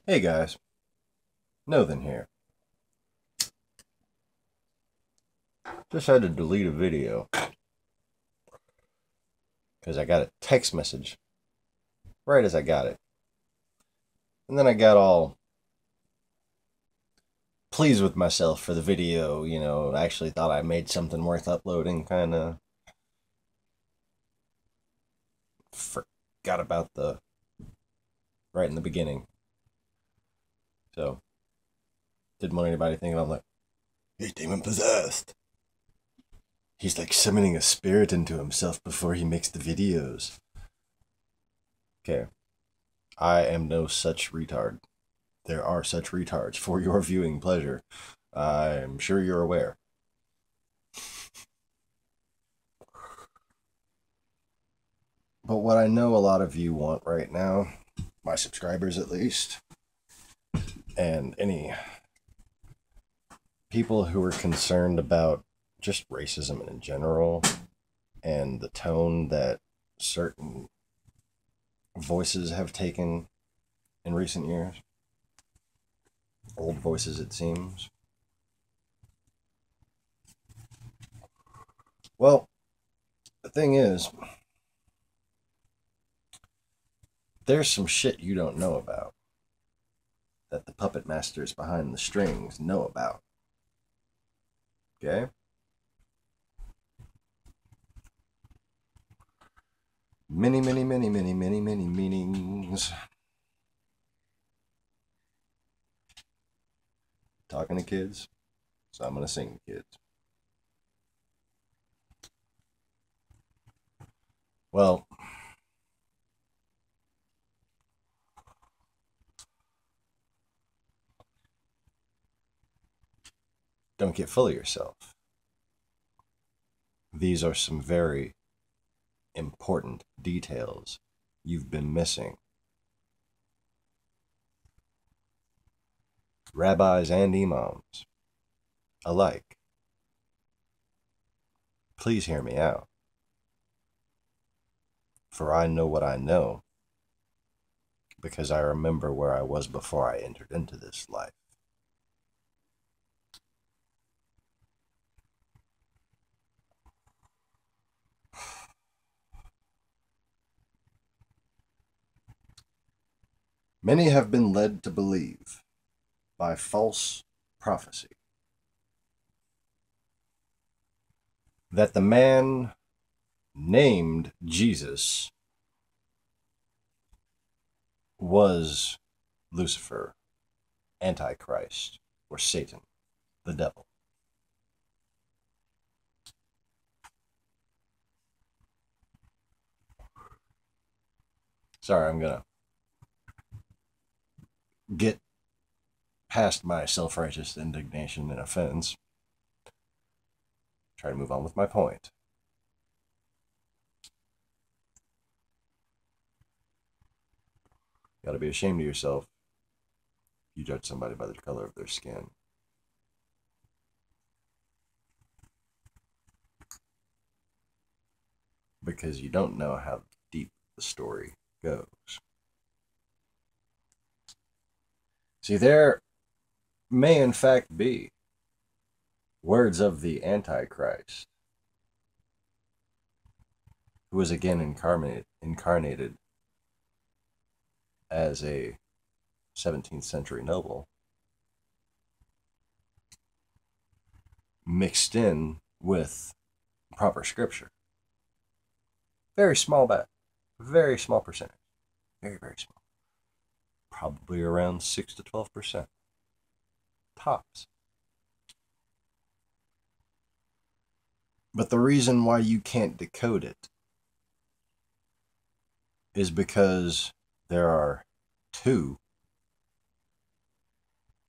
Hey guys, Nothin here. Just had to delete a video because I got a text message right as I got it. And then I got all pleased with myself for the video, I actually thought I made something worth uploading, kind of forgot about the right in the beginning. So, didn't want anybody thinking I'm like, he's demon possessed. He's like summoning a spirit into himself before he makes the videos. Okay, I am no such retard. There are such retards for your viewing pleasure. I'm sure you're aware. But what I know a lot of you want right now, my subscribers at least, and any people who are concerned about just racism in general and the tone that certain voices have taken in recent years, old voices it seems. Well, the thing is, there's some shit you don't know about that the puppet masters behind the strings know about. Okay? Many meanings. Talking to kids, so I'm gonna sing to kids. Well, don't get full of yourself. These are some very important details you've been missing. Rabbis and imams alike, please hear me out. For I know what I know because I remember where I was before I entered into this life. Many have been led to believe by false prophecy that the man named Jesus was Lucifer, Antichrist, or Satan, the devil. Sorry, I'm gonna get past my self-righteous indignation and offense. Try to move on with my point. You gotta be ashamed of yourself if you judge somebody by the color of their skin. Because you don't know how deep the story goes. See, there may in fact be words of the Antichrist, who was again incarnated as a 17th century noble, mixed in with proper scripture. Very small bet. Very small percentage. Very, very small. Probably around 6 to 12%. Tops. But the reason why you can't decode it is because there are two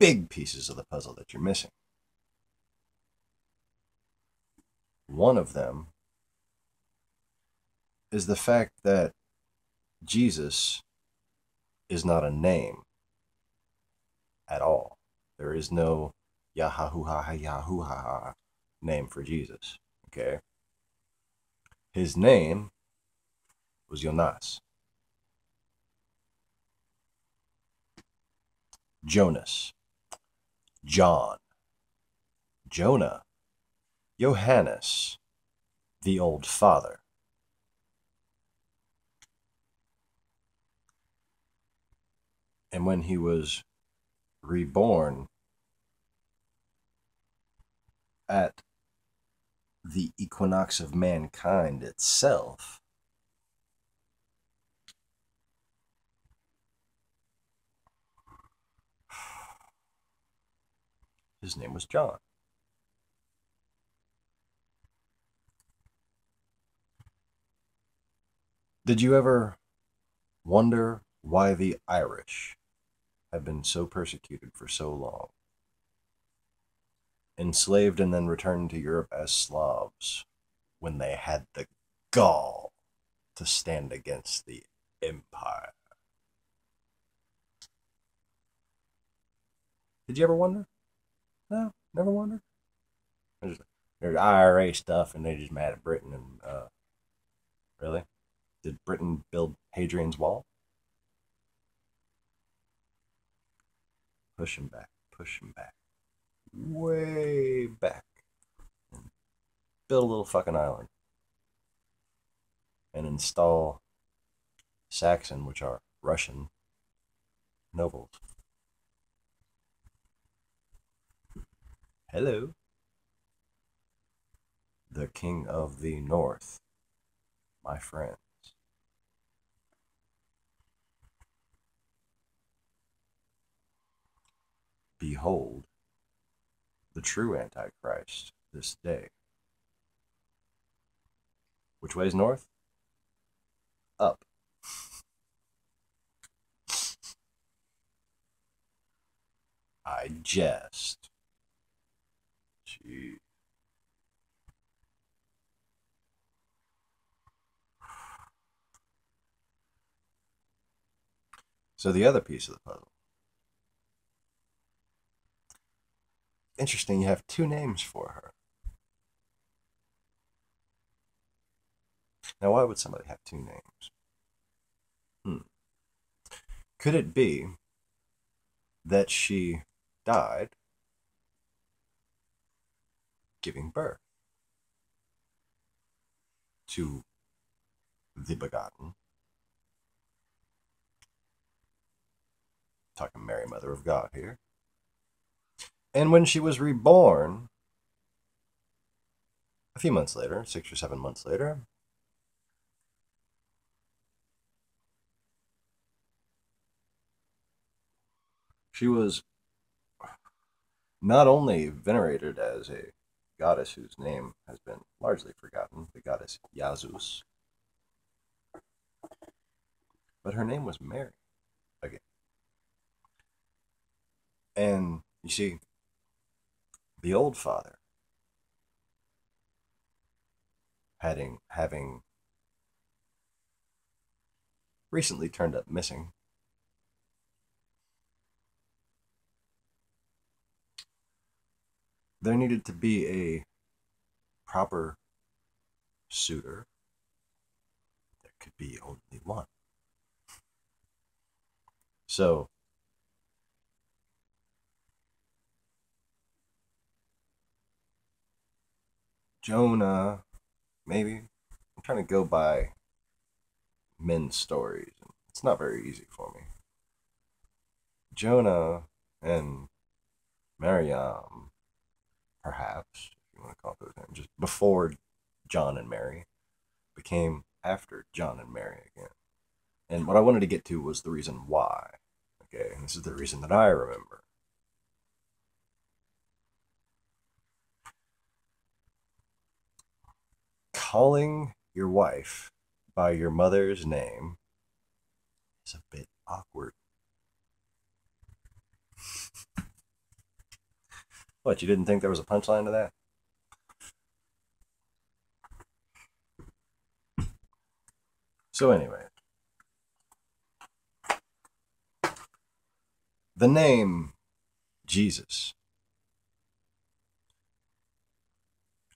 big pieces of the puzzle that you're missing. One of them is the fact that Jesus is not a name at all. There is no Yahahuha name for Jesus. Okay? His name was Jonas. Jonas, John, Jonah, Johannes, the old father. And when he was reborn at the equinox of mankind itself, his name was John. Did you ever wonder why the Irish have been so persecuted for so long? Enslaved and then returned to Europe as Slavs when they had the gall to stand against the empire. Did you ever wonder? No, never wondered. There's IRA stuff, and they just mad at Britain. And really, did Britain build Hadrian's Wall? Push him back, way back, and build a little fucking island, and install Saxon, which are Russian nobles. Hello. The King of the North, my friends. Behold, the true Antichrist this day. Which way is north? Up. I jest. Gee. So the other piece of the puzzle. Interesting, you have two names for her. Now, why would somebody have two names? Could it be that she died giving birth to the begotten? Talking Mary, Mother of God here. And when she was reborn, a few months later, 6 or 7 months later, she was not only venerated as a goddess whose name has been largely forgotten, the goddess Yazus, but her name was Mary again. And you see, the old father, having recently turned up missing, there needed to be a proper suitor. There could be only one. So, Jonah, maybe. I'm trying to go by men's stories. It's not very easy for me. Jonah and Mariam, perhaps, if you want to call it those names, just before John and Mary, became after John and Mary again. And what I wanted to get to was the reason why. Okay, and this is the reason that I remember. Calling your wife by your mother's name is a bit awkward. What, you didn't think there was a punchline to that? So anyway, the name Jesus.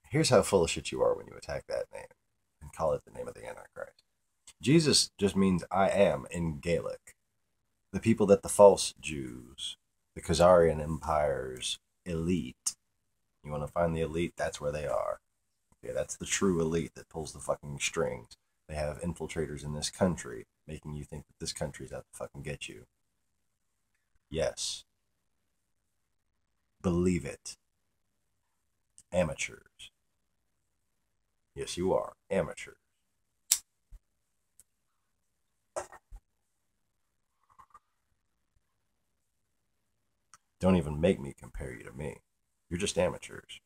Here's how full of shit you are when you attack that name and call it the name of the Antichrist. Jesus just means I am in Gaelic. The people that the false Jews The Khazarian Empire's elite. You want to find the elite? That's where they are. Okay, that's the true elite that pulls the fucking strings. They have infiltrators in this country, making you think that this country's out to fucking get you. Yes. Believe it. Amateurs. Yes, you are. Amateurs. Don't even make me compare you to me. You're just amateurs.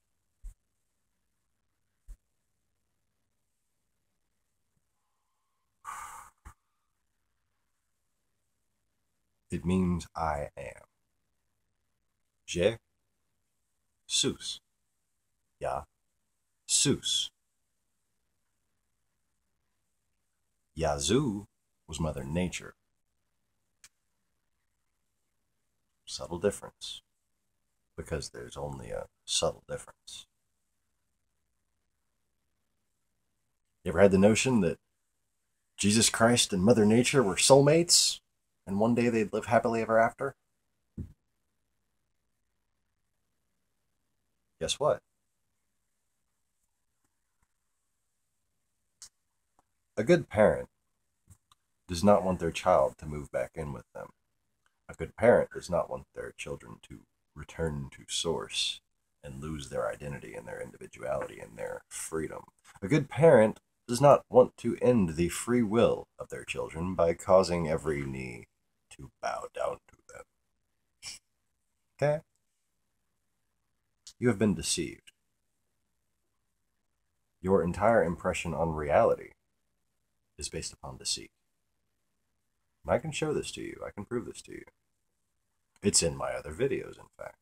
It means I am. Je suis. Ya suis. Yazoo was Mother Nature. Subtle difference. Because there's only a subtle difference. You ever had the notion that Jesus Christ and Mother Nature were soulmates and one day they'd live happily ever after? Guess what? A good parent does not want their child to move back in with them. A good parent does not want their children to return to source and lose their identity and their individuality and their freedom. A good parent does not want to end the free will of their children by causing every knee to bow down to them. Okay? You have been deceived. Your entire impression on reality is based upon deceit. And I can show this to you. I can prove this to you. It's in my other videos, in fact.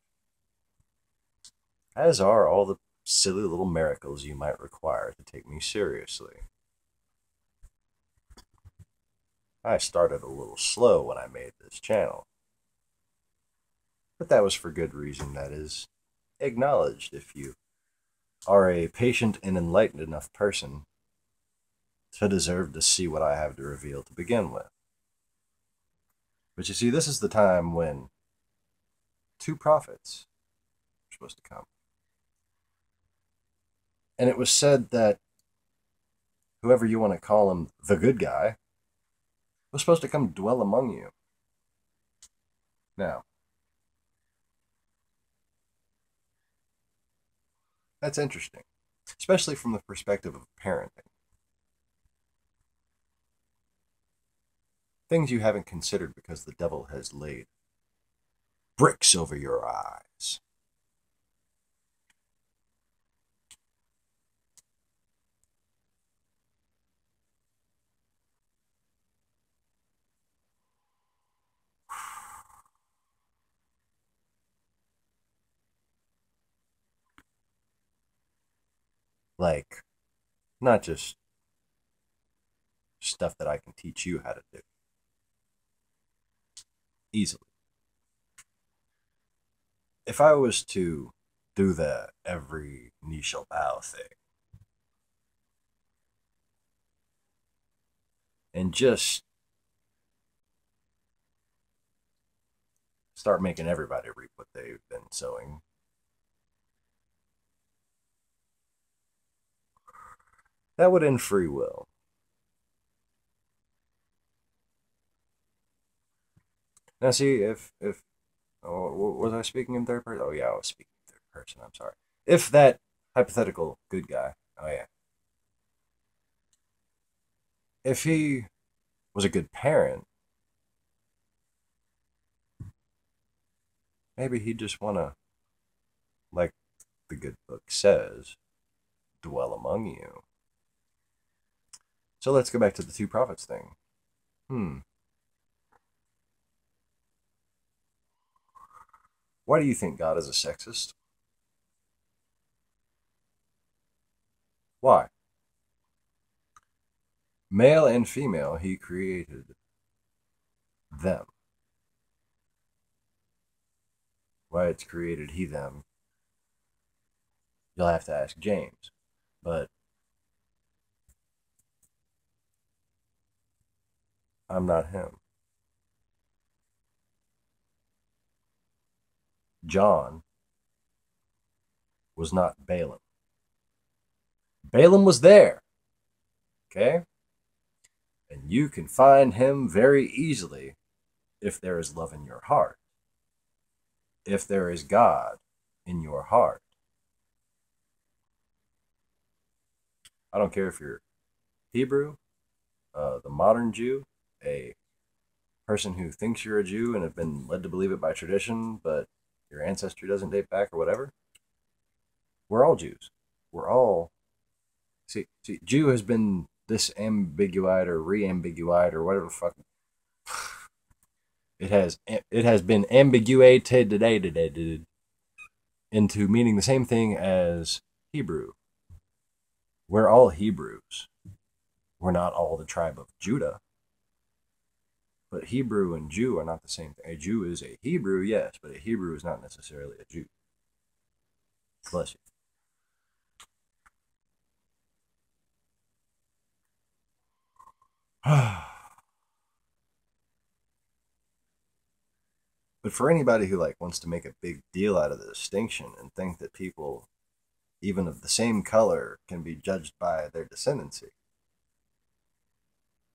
As are all the silly little miracles you might require to take me seriously. I started a little slow when I made this channel. But that was for good reason. That is acknowledged if you are a patient and enlightened enough person to deserve to see what I have to reveal to begin with. But you see, this is the time when two prophets are supposed to come. And it was said that whoever you want to call him, the good guy, was supposed to come dwell among you. Now, that's interesting, especially from the perspective of parenting. Things you haven't considered because the devil has laid bricks over your eyes. Like, not just stuff that I can teach you how to do easily. If I was to do the every knee shall bow thing and just start making everybody reap what they've been sowing, that would end free will. Now, see, if oh, was I speaking in third person? Oh, yeah, I was speaking in third person. I'm sorry. If that hypothetical good guy, oh, yeah, if he was a good parent, maybe he'd just want to, like the good book says, dwell among you. So let's go back to the two prophets thing. Why do you think God is a sexist? Why? Male and female, he created them. Why it's created he, them, you'll have to ask James. But I'm not him. John was not Balaam. Balaam was there. Okay? And you can find him very easily if there is love in your heart. If there is God in your heart. I don't care if you're Hebrew, the modern Jew, a person who thinks you're a Jew and have been led to believe it by tradition, but your ancestry doesn't date back or whatever. We're all Jews. We're all... See, Jew has been disambiguated or reambiguated or whatever the fuck. It has been ambiguated into meaning the same thing as Hebrew. We're all Hebrews. We're not all the tribe of Judah. But Hebrew and Jew are not the same thing. A Jew is a Hebrew, yes, but a Hebrew is not necessarily a Jew. Bless you. But for anybody who wants to make a big deal out of the distinction and think that people, even of the same color, can be judged by their descendancy,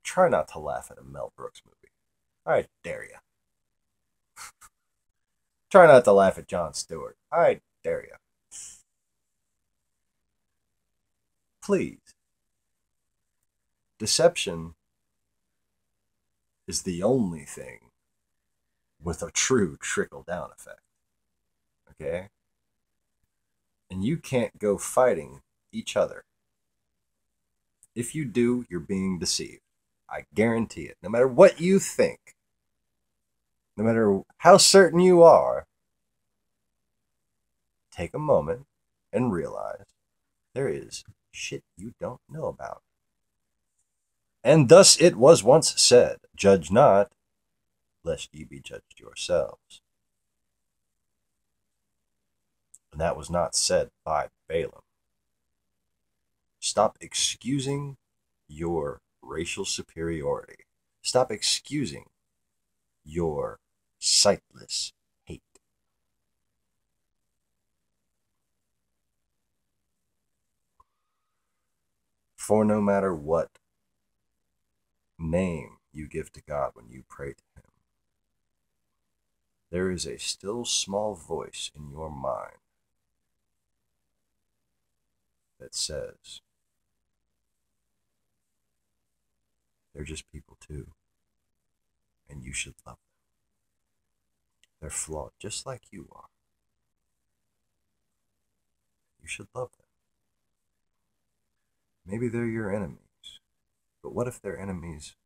try not to laugh at a Mel Brooks movie. I dare you. Try not to laugh at Jon Stewart. I dare you. Please. Deception is the only thing with a true trickle-down effect. Okay? And you can't go fighting each other. If you do, you're being deceived. I guarantee it. No matter what you think, no matter how certain you are, take a moment and realize there is shit you don't know about. And thus it was once said, judge not, lest ye be judged yourselves. And that was not said by Balaam. Stop excusing your racial superiority. Stop excusing your sightless hate. For no matter what name you give to God when you pray to Him, there is a still small voice in your mind that says, they're just people too, and you should love them. They're flawed just like you are. You should love them. Maybe they're your enemies, but what if they're enemies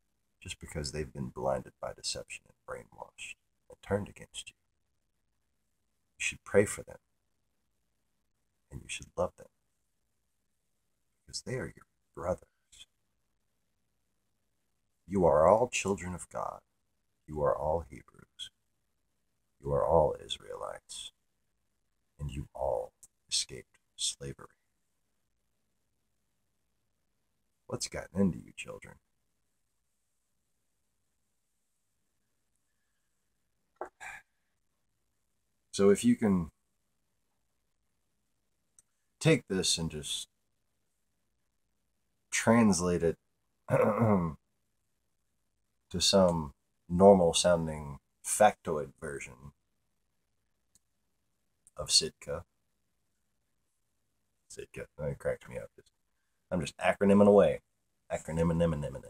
just because they've been blinded by deception and brainwashed and turned against you? You should pray for them, and you should love them, because they are your brothers. You are all children of God. You are all Hebrews. You are all Israelites. And you all escaped slavery. What's gotten into you, children? So if you can take this and just translate it to some normal sounding factoid version of Sitka. That cracks me up. I'm just acronyming away. Acronyming.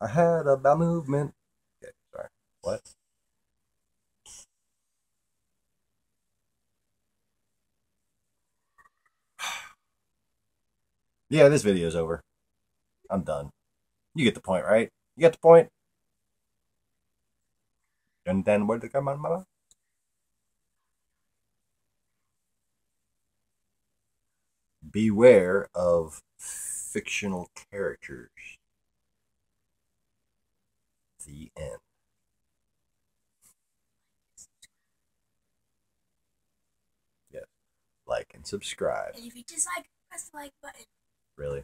I had a bowel movement. Okay, sorry. What? Yeah, this video's over. I'm done. You get the point, right? You get the point? And then where'd it come on, mama? Beware of fictional characters. The end. Yes. Like and subscribe. And if you dislike, press the like button. Really?